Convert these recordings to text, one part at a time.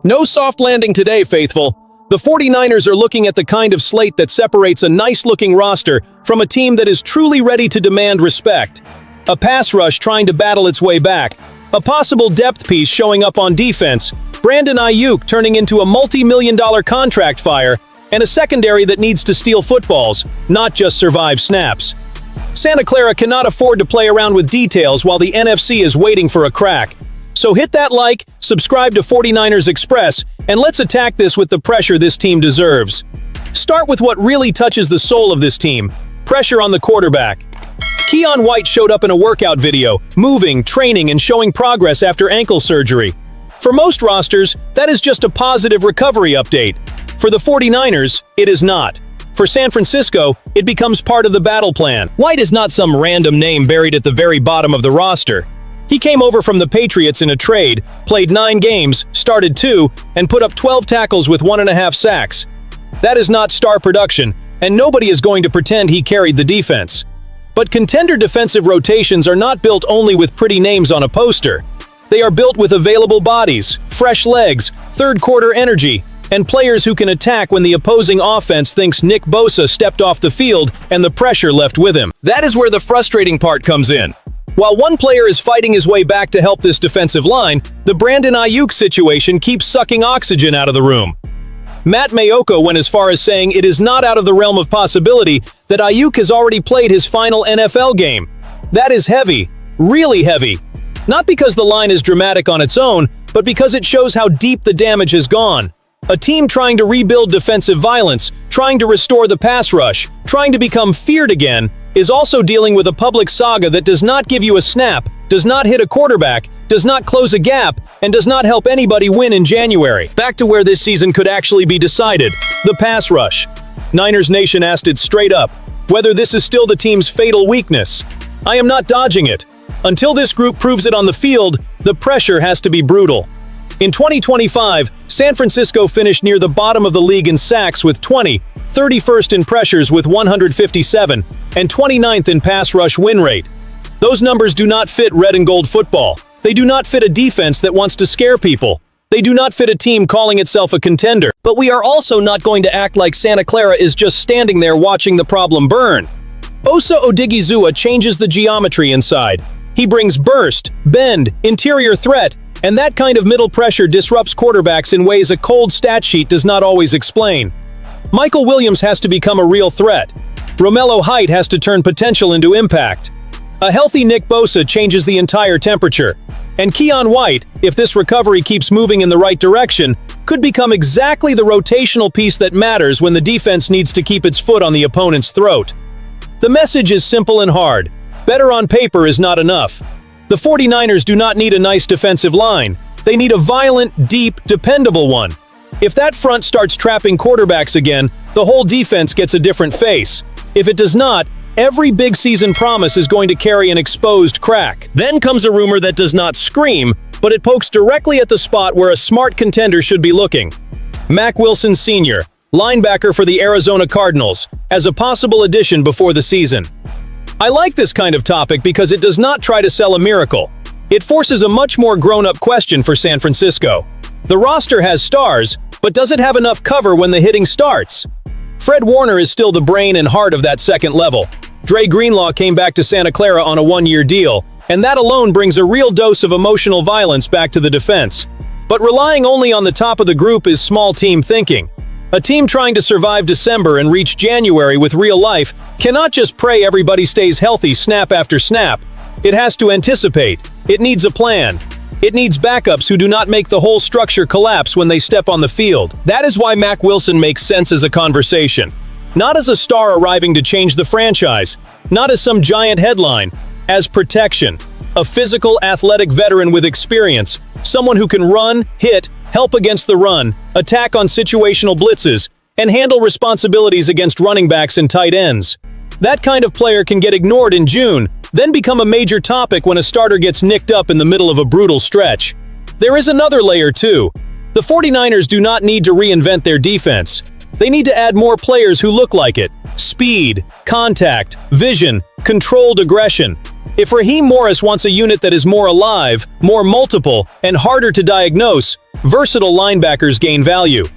No soft landing today, faithful. The 49ers are looking at the kind of slate that separates a nice-looking roster from a team that is truly ready to demand respect. A pass rush trying to battle its way back, a possible depth piece showing up on defense, Brandon Aiyuk turning into a multi-million-dollar contract fire, and a secondary that needs to steal footballs, not just survive snaps. Santa Clara cannot afford to play around with details while the NFC is waiting for a crack. So hit that like, subscribe to 49ers Express, and let's attack this with the pressure this team deserves. Start with what really touches the soul of this team: pressure on the quarterback. Keion White showed up in a workout video, moving, training, and showing progress after ankle surgery. For most rosters, that is just a positive recovery update. For the 49ers, it is not. For San Francisco, it becomes part of the battle plan. White is not some random name buried at the very bottom of the roster. He came over from the Patriots in a trade, played 9 games, started 2, and put up 12 tackles with 1.5 sacks. That is not star production, and nobody is going to pretend he carried the defense. But contender defensive rotations are not built only with pretty names on a poster. They are built with available bodies, fresh legs, third-quarter energy, and players who can attack when the opposing offense thinks Nick Bosa stepped off the field and the pressure left with him. That is where the frustrating part comes in. While one player is fighting his way back to help this defensive line, the Brandon Aiyuk situation keeps sucking oxygen out of the room. Matt Mayoko went as far as saying it is not out of the realm of possibility that Aiyuk has already played his final NFL game. That is heavy, really heavy. Not because the line is dramatic on its own, but because it shows how deep the damage has gone. A team trying to rebuild defensive violence, trying to restore the pass rush, trying to become feared again, is also dealing with a public saga that does not give you a snap, does not hit a quarterback, does not close a gap, and does not help anybody win in January. Back to where this season could actually be decided: the pass rush. Niners Nation asked it straight up, whether this is still the team's fatal weakness. I am not dodging it. Until this group proves it on the field, the pressure has to be brutal. In 2025, San Francisco finished near the bottom of the league in sacks with 20, 31st in pressures with 157, and 29th in pass rush win rate. Those numbers do not fit red and gold football. They do not fit a defense that wants to scare people. They do not fit a team calling itself a contender. But we are also not going to act like Santa Clara is just standing there watching the problem burn. Osa Odigizua changes the geometry inside. He brings burst, bend, interior threat, and that kind of middle pressure disrupts quarterbacks in ways a cold stat sheet does not always explain. Michael Williams has to become a real threat. Romello Height has to turn potential into impact. A healthy Nick Bosa changes the entire temperature. And Keion White, if this recovery keeps moving in the right direction, could become exactly the rotational piece that matters when the defense needs to keep its foot on the opponent's throat. The message is simple and hard. Better on paper is not enough. The 49ers do not need a nice defensive line. They need a violent, deep, dependable one. If that front starts trapping quarterbacks again, the whole defense gets a different face. If it does not, every big season promise is going to carry an exposed crack. Then comes a rumor that does not scream, but it pokes directly at the spot where a smart contender should be looking. Mack Wilson Sr, linebacker for the Arizona Cardinals, as a possible addition before the season. I like this kind of topic because it does not try to sell a miracle. It forces a much more grown-up question for San Francisco. The roster has stars, but does it have enough cover when the hitting starts? Fred Warner is still the brain and heart of that second level. Dre Greenlaw came back to Santa Clara on a 1-year deal, and that alone brings a real dose of emotional violence back to the defense. But relying only on the top of the group is small team thinking. A team trying to survive December and reach January with real life cannot just pray everybody stays healthy snap after snap. It has to anticipate. It needs a plan. It needs backups who do not make the whole structure collapse when they step on the field. That is why Mack Wilson makes sense as a conversation. Not as a star arriving to change the franchise, not as some giant headline, as protection. A physical, athletic veteran with experience, someone who can run, hit, help against the run, attack on situational blitzes, and handle responsibilities against running backs and tight ends. That kind of player can get ignored in June, then become a major topic when a starter gets nicked up in the middle of a brutal stretch. There is another layer too. The 49ers do not need to reinvent their defense. They need to add more players who look like it. Speed, contact, vision, controlled aggression. If Raheem Morris wants a unit that is more alive, more multiple, and harder to diagnose, versatile linebackers gain value.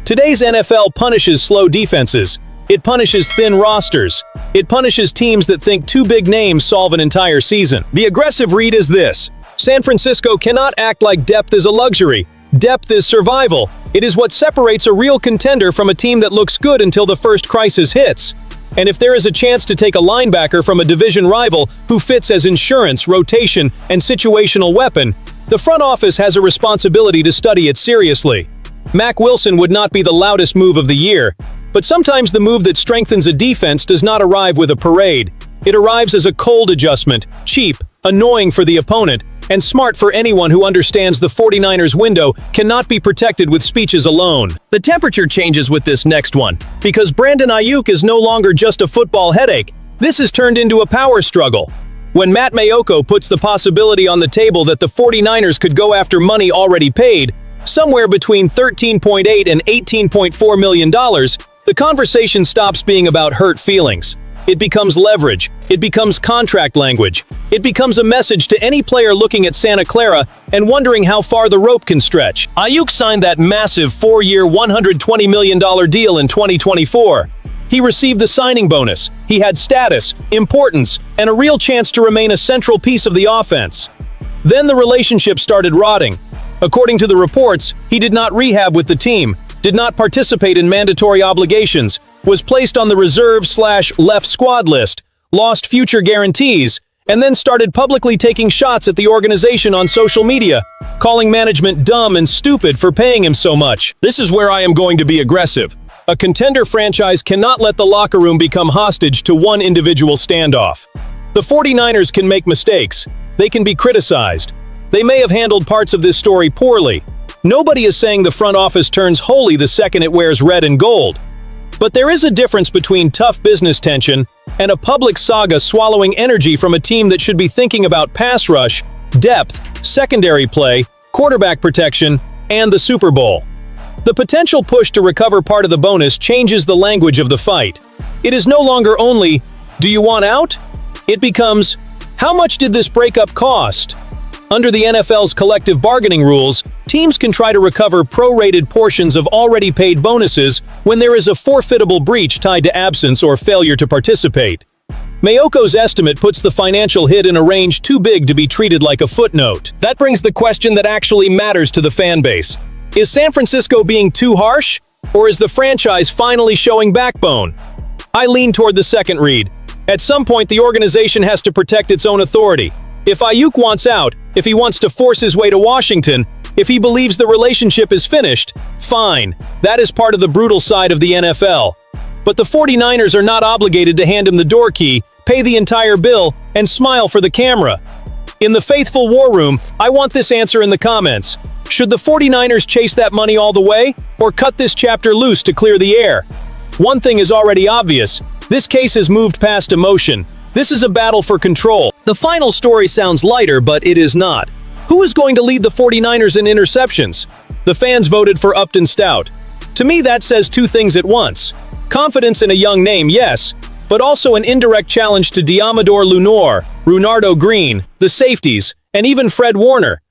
Today's NFL punishes slow defenses. It punishes thin rosters. It punishes teams that think two big names solve an entire season. The aggressive read is this: San Francisco cannot act like depth is a luxury. Depth is survival. It is what separates a real contender from a team that looks good until the first crisis hits. And if there is a chance to take a linebacker from a division rival who fits as insurance, rotation, and situational weapon, the front office has a responsibility to study it seriously. Mack Wilson would not be the loudest move of the year, but sometimes the move that strengthens a defense does not arrive with a parade. It arrives as a cold adjustment, cheap, annoying for the opponent, and smart for anyone who understands the 49ers window cannot be protected with speeches alone. The temperature changes with this next one, because Brandon Aiyuk is no longer just a football headache. This has turned into a power struggle. When Matt Maiocco puts the possibility on the table that the 49ers could go after money already paid, somewhere between $13.8 and $18.4 million, the conversation stops being about hurt feelings. It becomes leverage. It becomes contract language. It becomes a message to any player looking at Santa Clara and wondering how far the rope can stretch. Aiyuk signed that massive 4-year, $120 million deal in 2024. He received the signing bonus. He had status, importance, and a real chance to remain a central piece of the offense. Then the relationship started rotting. According to the reports, he did not rehab with the team, did not participate in mandatory obligations, was placed on the reserve/left squad list, lost future guarantees, and then started publicly taking shots at the organization on social media, calling management dumb and stupid for paying him so much. This is where I am going to be aggressive. A contender franchise cannot let the locker room become hostage to one individual standoff. The 49ers can make mistakes. They can be criticized. They may have handled parts of this story poorly. Nobody is saying the front office turns holy the second it wears red and gold. But there is a difference between tough business tension and a public saga swallowing energy from a team that should be thinking about pass rush, depth, secondary play, quarterback protection, and the Super Bowl. The potential push to recover part of the bonus changes the language of the fight. It is no longer only, "Do you want out?" It becomes, "How much did this breakup cost?" Under the NFL's collective bargaining rules, teams can try to recover prorated portions of already paid bonuses when there is a forfeitable breach tied to absence or failure to participate. Maiocco's estimate puts the financial hit in a range too big to be treated like a footnote. That brings the question that actually matters to the fan base. Is San Francisco being too harsh, or is the franchise finally showing backbone? I lean toward the second read. At some point, the organization has to protect its own authority. If Aiyuk wants out, if he wants to force his way to Washington, if he believes the relationship is finished, fine. That is part of the brutal side of the NFL. But the 49ers are not obligated to hand him the door key, pay the entire bill, and smile for the camera. In the faithful war room, I want this answer in the comments. Should the 49ers chase that money all the way, or cut this chapter loose to clear the air? One thing is already obvious. This case has moved past emotion. This is a battle for control. The final story sounds lighter, but it is not. Who is going to lead the 49ers in interceptions? The fans voted for Upton Stout. To me, that says two things at once. Confidence in a young name, yes, but also an indirect challenge to Diamador Lunor, Runardo Green, the safeties, and even Fred Warner.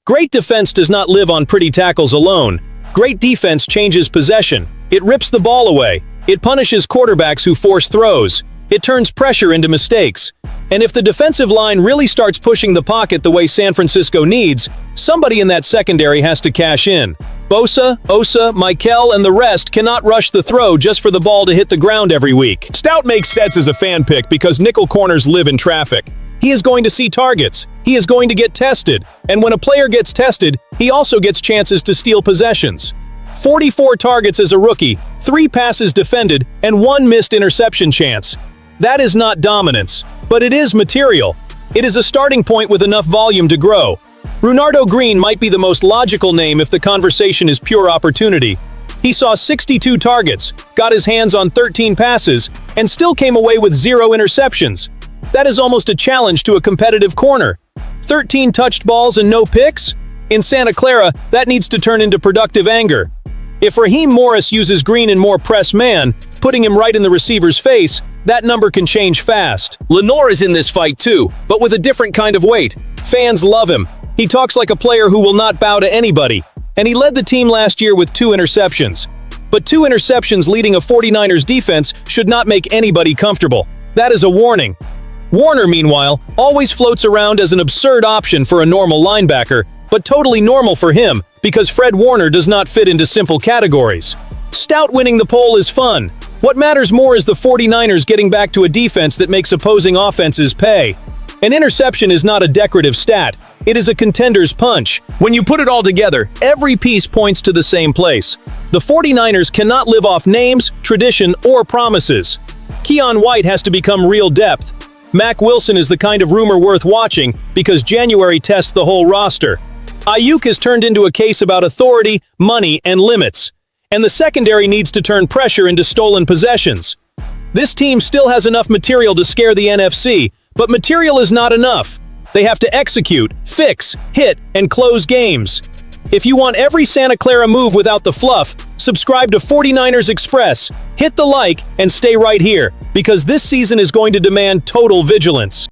Great defense does not live on pretty tackles alone. Great defense changes possession. It rips the ball away. It punishes quarterbacks who force throws. It turns pressure into mistakes. And if the defensive line really starts pushing the pocket the way San Francisco needs, somebody in that secondary has to cash in. Bosa, Osa, Michael, and the rest cannot rush the throw just for the ball to hit the ground every week. Stout makes sense as a fan pick because nickel corners live in traffic. He is going to see targets. He is going to get tested. And when a player gets tested, he also gets chances to steal possessions. 44 targets as a rookie, 3 passes defended, and 1 missed interception chance. That is not dominance, but it is material. It is a starting point with enough volume to grow. Runardo Green might be the most logical name if the conversation is pure opportunity. He saw 62 targets, got his hands on 13 passes, and still came away with 0 interceptions. That is almost a challenge to a competitive corner. 13 touched balls and no picks? In Santa Clara, that needs to turn into productive anger. If Raheem Morris uses Green in more press man, putting him right in the receiver's face, that number can change fast. Lenore is in this fight too, but with a different kind of weight. Fans love him. He talks like a player who will not bow to anybody, and he led the team last year with 2 interceptions. But 2 interceptions leading a 49ers defense should not make anybody comfortable. That is a warning. Warner, meanwhile, always floats around as an absurd option for a normal linebacker, but totally normal for him because Fred Warner does not fit into simple categories. Stout winning the poll is fun. What matters more is the 49ers getting back to a defense that makes opposing offenses pay. An interception is not a decorative stat, it is a contender's punch. When you put it all together, every piece points to the same place. The 49ers cannot live off names, tradition, or promises. Keion White has to become real depth. Mack Wilson is the kind of rumor worth watching because January tests the whole roster. Aiyuk has turned into a case about authority, money, and limits. And the secondary needs to turn pressure into stolen possessions. This team still has enough material to scare the NFC, but material is not enough. They have to execute, fix, hit, and close games. If you want every Santa Clara move without the fluff, subscribe to 49ers Express, hit the like, and stay right here, because this season is going to demand total vigilance.